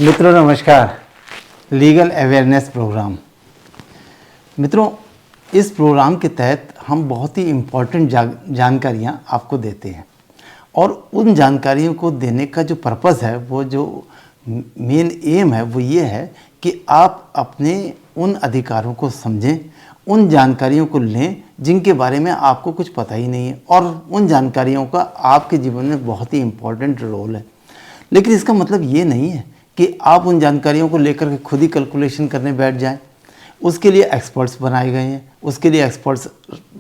मित्रों नमस्कार। Legal awareness programme. मित्रों, इस प्रोग्राम के तहत हम बहुत ही इम्पोर्टेंट जानकारियाँ आपको देते हैं और उन जानकारियों को देने का जो पर्पज़ है, वो जो मेन एम है, वो ये है कि आप अपने उन अधिकारों को समझें, उन जानकारियों को लें जिनके बारे में आपको कुछ पता ही नहीं है और उन जानकारियों का आपके जीवन में बहुत ही इम्पोर्टेंट रोल है। लेकिन इसका मतलब ये नहीं है कि आप उन जानकारियों को लेकर के खुद ही कैलकुलेशन करने बैठ जाएं। उसके लिए एक्सपर्ट्स बनाए गए हैं, उसके लिए एक्सपर्ट्स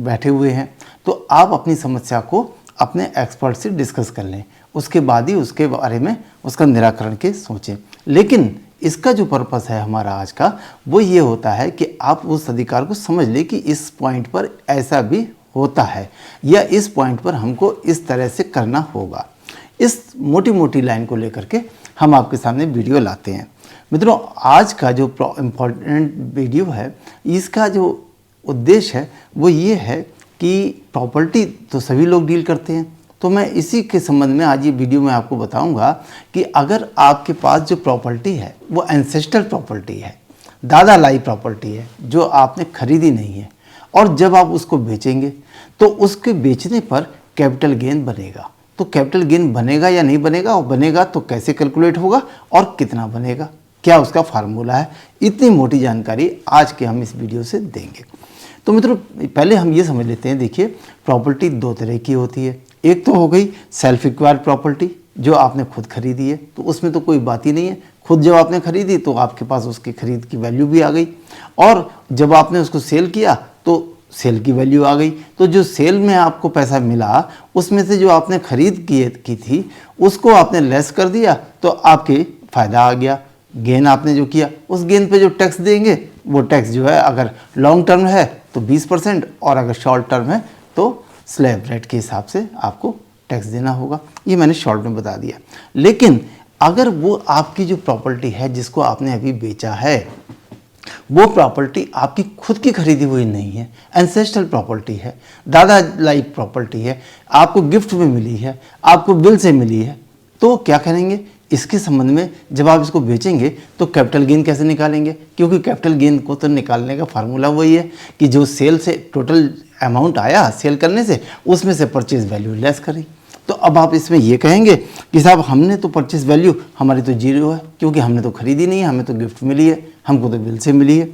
बैठे हुए हैं। तो आप अपनी समस्या को अपने एक्सपर्ट से डिस्कस कर लें, उसके बाद ही उसके बारे में उसका निराकरण के सोचें। लेकिन इसका जो पर्पस है हमारा आज का, वो ये होता है कि आप उस अधिकार को समझ लें कि इस पॉइंट पर ऐसा भी होता है या इस पॉइंट पर हमको इस तरह से करना होगा। इस मोटी मोटी लाइन को लेकर के हम आपके सामने वीडियो लाते हैं। मित्रों, आज का जो इम्पोर्टेंट वीडियो है, इसका जो उद्देश्य है वो ये है कि प्रॉपर्टी तो सभी लोग डील करते हैं, तो मैं इसी के संबंध में आज ये वीडियो में आपको बताऊंगा कि अगर आपके पास जो प्रॉपर्टी है वो एंसेस्ट्रल प्रॉपर्टी है, दादा लाई प्रॉपर्टी है, जो आपने खरीदी नहीं है, और जब आप उसको बेचेंगे तो उसके बेचने पर कैपिटल गेन बनेगा। तो कैपिटल गेन बनेगा या नहीं बनेगा, और बनेगा तो कैसे कैलकुलेट होगा और कितना बनेगा, क्या उसका फार्मूला है, इतनी मोटी जानकारी आज के हम इस वीडियो से देंगे। तो मित्रों, पहले हम ये समझ लेते हैं। देखिए, प्रॉपर्टी दो तरह की होती है। एक तो हो गई सेल्फ एक्वायर्ड प्रॉपर्टी, जो आपने खुद खरीदी है, तो उसमें तो कोई बात ही नहीं है। खुद जब आपने खरीदी तो आपके पास उसकी खरीद की वैल्यू भी आ गई, और जब आपने उसको सेल किया तो सेल की वैल्यू आ गई। तो जो सेल में आपको पैसा मिला, उसमें से जो आपने खरीद की थी उसको आपने लेस कर दिया, तो आपके फ़ायदा आ गया। गेन आपने जो किया, उस गेन पे जो टैक्स देंगे, वो टैक्स जो है अगर लॉन्ग टर्म है तो 20%, और अगर शॉर्ट टर्म है तो स्लैब रेट के हिसाब से आपको टैक्स देना होगा। ये मैंने शॉर्ट में बता दिया। लेकिन अगर वो आपकी जो प्रॉपर्टी है जिसको आपने अभी बेचा है, वो प्रॉपर्टी आपकी खुद की खरीदी हुई नहीं है, एंसेस्ट्रल प्रॉपर्टी है, दादा लाइक प्रॉपर्टी है, आपको गिफ्ट में मिली है, आपको बिल से मिली है, तो क्या करेंगे इसके संबंध में? जब आप इसको बेचेंगे तो कैपिटल गेन कैसे निकालेंगे? क्योंकि कैपिटल गेन को तो निकालने का फार्मूला वही है कि जो सेल से टोटल अमाउंट आया सेल करने से, उसमें से परचेज वैल्यू लेस करें। तो अब आप इसमें ये कहेंगे कि साहब, हमने तो परचेज वैल्यू हमारी तो जीरो है, क्योंकि हमने तो खरीदी नहीं है, हमें तो गिफ्ट मिली है, हमको तो बिल से मिली है।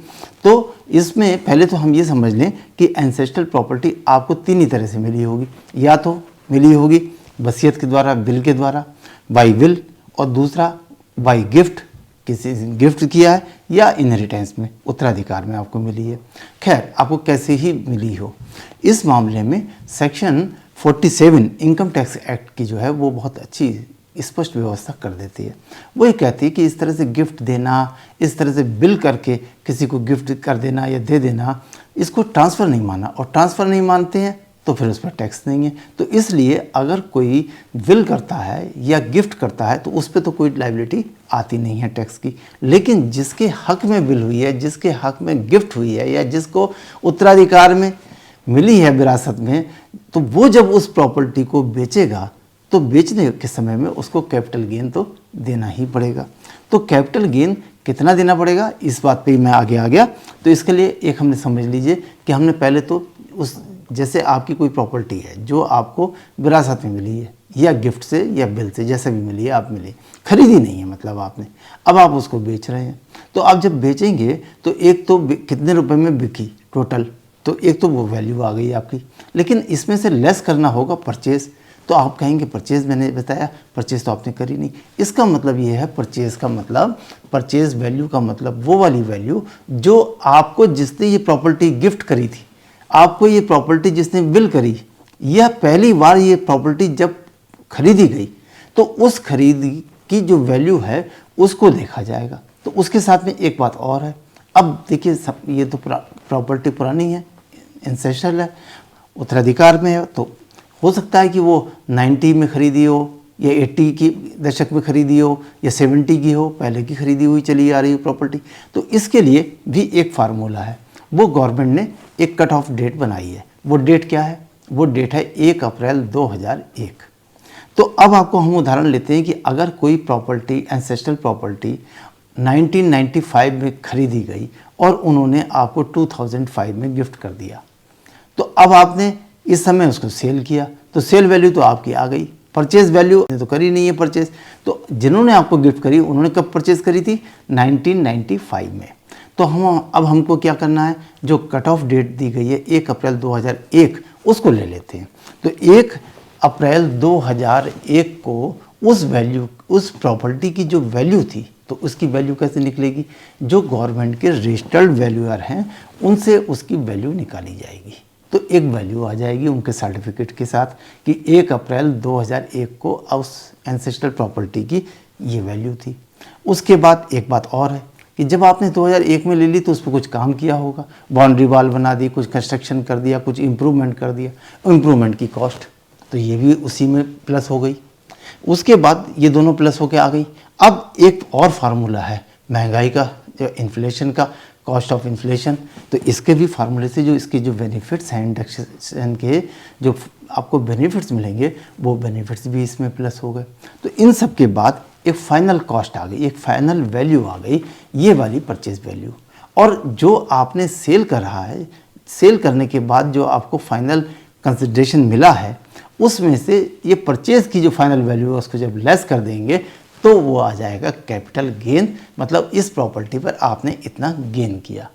तो इसमें पहले तो हम ये समझ लें कि एंसेस्ट्रल प्रॉपर्टी आपको तीन ही तरह से मिली होगी। या तो मिली होगी वसीयत के द्वारा, बिल के द्वारा, बाई विल, और दूसरा बाई गिफ्ट, किसी ने गिफ्ट किया है, या इनहेरिटेंस में, उत्तराधिकार में आपको मिली है। खैर, आपको कैसे ही मिली हो, इस मामले में सेक्शन 47 इनकम टैक्स एक्ट की जो है वो बहुत अच्छी स्पष्ट व्यवस्था कर देती है। वो ये कहती है कि इस तरह से गिफ्ट देना, इस तरह से बिल करके किसी को गिफ्ट कर देना या दे देना, इसको ट्रांसफ़र नहीं माना, और ट्रांसफ़र नहीं मानते हैं तो फिर उस पर टैक्स नहीं है। तो इसलिए अगर कोई विल करता है या गिफ्ट करता है तो उस पर तो कोई लायबिलिटी आती नहीं है टैक्स की। लेकिन जिसके हक में विल हुई है, जिसके हक में गिफ्ट हुई है, या जिसको उत्तराधिकार में मिली है विरासत में, तो वो जब उस प्रॉपर्टी को बेचेगा तो बेचने के समय में उसको कैपिटल गेन तो देना ही पड़ेगा। तो कैपिटल गेन कितना देना पड़ेगा, इस बात पे मैं आगे आ गया। तो इसके लिए एक हमने समझ लीजिए कि हमने पहले तो उस, जैसे आपकी कोई प्रॉपर्टी है जो आपको विरासत में मिली है, या गिफ्ट से या बिल से, जैसे भी मिली है, आप मिली, खरीदी नहीं है मतलब आपने, अब आप उसको बेच रहे हैं। तो आप जब बेचेंगे तो एक तो कितने रुपए में बिकी टोटल, तो एक तो वो वैल्यू आ गई आपकी, लेकिन इसमें से लेस करना होगा परचेज़। तो आप कहेंगे परचेज़ मैंने बताया, परचेज़ तो आपने करी नहीं। इसका मतलब ये है, परचेज़ का मतलब, परचेज़ वैल्यू का मतलब वो वाली वैल्यू जो आपको जिसने ये प्रॉपर्टी गिफ्ट करी थी, आपको ये प्रॉपर्टी जिसने बिल करी, या पहली बार ये प्रॉपर्टी जब खरीदी गई, तो उस खरीदी की जो वैल्यू है उसको देखा जाएगा। तो उसके साथ में एक बात और है। अब देखिए, ये तो प्रॉपर्टी पुरानी है, एंसेस्ट्रल है, उत्तराधिकार में है, तो हो सकता है कि वो 90 में खरीदी हो, या 80 की दशक में खरीदी हो, या 70 की हो, पहले की खरीदी हुई चली आ रही हो प्रॉपर्टी। तो इसके लिए भी एक फार्मूला है, वो गवर्नमेंट ने एक कट ऑफ डेट बनाई है। वो डेट क्या है? वो डेट है 1 अप्रैल 2001। तो अब आपको हम उदाहरण लेते हैं कि अगर कोई प्रॉपर्टी, एंसेस्ट्रल प्रॉपर्टी 1995 में खरीदी गई और उन्होंने आपको 2005 में गिफ्ट कर दिया, तो अब आपने इस समय उसको सेल किया, तो सेल वैल्यू तो आपकी आ गई, परचेज वैल्यू ने तो करी नहीं है परचेज। तो जिन्होंने आपको गिफ्ट करी उन्होंने कब परचेज करी थी? 1995 में। तो अब हमको क्या करना है, जो कट ऑफ डेट दी गई है 1 अप्रैल 2001 उसको ले लेते हैं। तो 1 अप्रैल 2001 को उस वैल्यू, उस प्रॉपर्टी की जो वैल्यू थी, तो उसकी वैल्यू कैसे निकलेगी? जो गवर्नमेंट के रजिस्टर्ड वैल्यूअर हैं उनसे उसकी वैल्यू निकाली जाएगी। तो एक वैल्यू आ जाएगी उनके सर्टिफिकेट के साथ कि 1 अप्रैल 2001 को उस एंसेस्ट्रल प्रॉपर्टी की ये वैल्यू थी। उसके बाद एक बात और है कि जब आपने 2001 में ले ली तो उस पर कुछ काम किया होगा, बाउंड्री वॉल बना दी, कुछ कंस्ट्रक्शन कर दिया, कुछ इम्प्रूवमेंट कर दिया, इम्प्रूवमेंट की कॉस्ट तो ये भी उसी में प्लस हो गई। उसके बाद ये दोनों प्लस होके आ गई। अब एक और फार्मूला है महंगाई का, जो इन्फ्लेशन का, कॉस्ट ऑफ इन्फ्लेशन। तो इसके भी फार्मूले से जो इसके जो बेनिफिट्स हैं इंडेक्सेशन के, जो आपको बेनिफिट्स मिलेंगे वो बेनिफिट्स भी इसमें प्लस हो गए। तो इन सब के बाद एक फाइनल कॉस्ट आ गई, एक फाइनल वैल्यू आ गई, ये वाली परचेज वैल्यू। और जो आपने सेल कर रहा है, सेल करने के बाद जो आपको फाइनल कंसिडरेशन मिला है उसमें से ये परचेज की जो फाइनल वैल्यू है उसको जब लेस कर देंगे तो वो आ जाएगा कैपिटल गेन, मतलब इस प्रॉपर्टी पर आपने इतना गेन किया।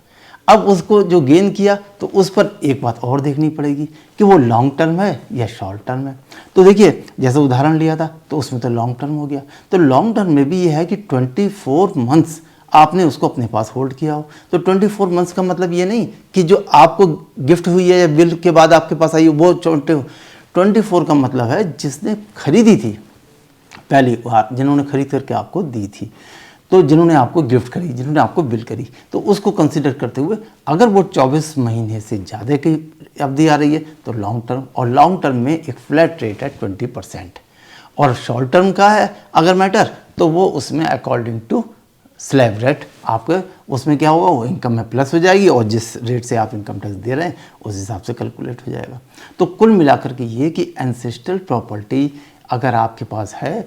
अब उसको जो गेन किया तो उस पर एक बात और देखनी पड़ेगी कि वो लॉन्ग टर्म है या शॉर्ट टर्म है। तो देखिए जैसे उदाहरण लिया था तो उसमें तो लॉन्ग टर्म हो गया, तो लॉन्ग टर्म में भी ये है कि 24 मंथ्स आपने उसको अपने पास होल्ड किया हो। तो 24 मंथ्स का मतलब ये नहीं कि जो आपको गिफ्ट हुई है या बिल के बाद आपके पास आई वो 24 का मतलब है जिसने खरीदी थी पहली बार, जिन्होंने खरीद करके आपको दी थी, तो जिन्होंने आपको गिफ्ट करी, जिन्होंने आपको बिल करी, तो उसको कंसीडर करते हुए अगर वो 24 महीने से ज़्यादा की अवधि आ रही है तो लॉन्ग टर्म, और लॉन्ग टर्म में एक फ्लैट रेट है 20%। और शॉर्ट टर्म का है अगर मैटर तो वो उसमें अकॉर्डिंग टू स्लैब रेट आपके उसमें क्या होगा, वो इनकम में प्लस हो जाएगी और जिस रेट से आप इनकम टैक्स दे रहे हैं उस हिसाब से कैलकुलेट हो जाएगा। तो कुल मिलाकर के ये कि एंसेस्ट्रल प्रॉपर्टी अगर आपके पास है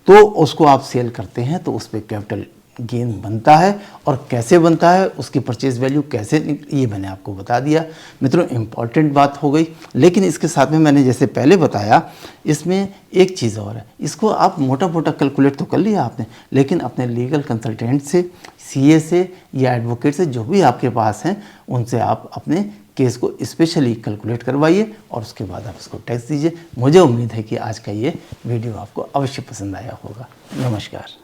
तो उसको आप सेल करते हैं तो उस पर कैपिटल गेन बनता है, और कैसे बनता है, उसकी परचेज वैल्यू कैसे, ये मैंने आपको बता दिया। मित्रों इम्पॉर्टेंट बात हो गई, लेकिन इसके साथ में मैंने जैसे पहले बताया इसमें एक चीज़ और है, इसको आप मोटा मोटा कैलकुलेट तो कर लिया आपने, लेकिन अपने लीगल कंसल्टेंट से, सीए से या एडवोकेट से जो भी आपके पास हैं उनसे आप अपने केस को स्पेशली कैलकुलेट करवाइए और उसके बाद आप इसको टैक्स दीजिए। मुझे उम्मीद है कि आज का ये वीडियो आपको अवश्य पसंद आया होगा। नमस्कार।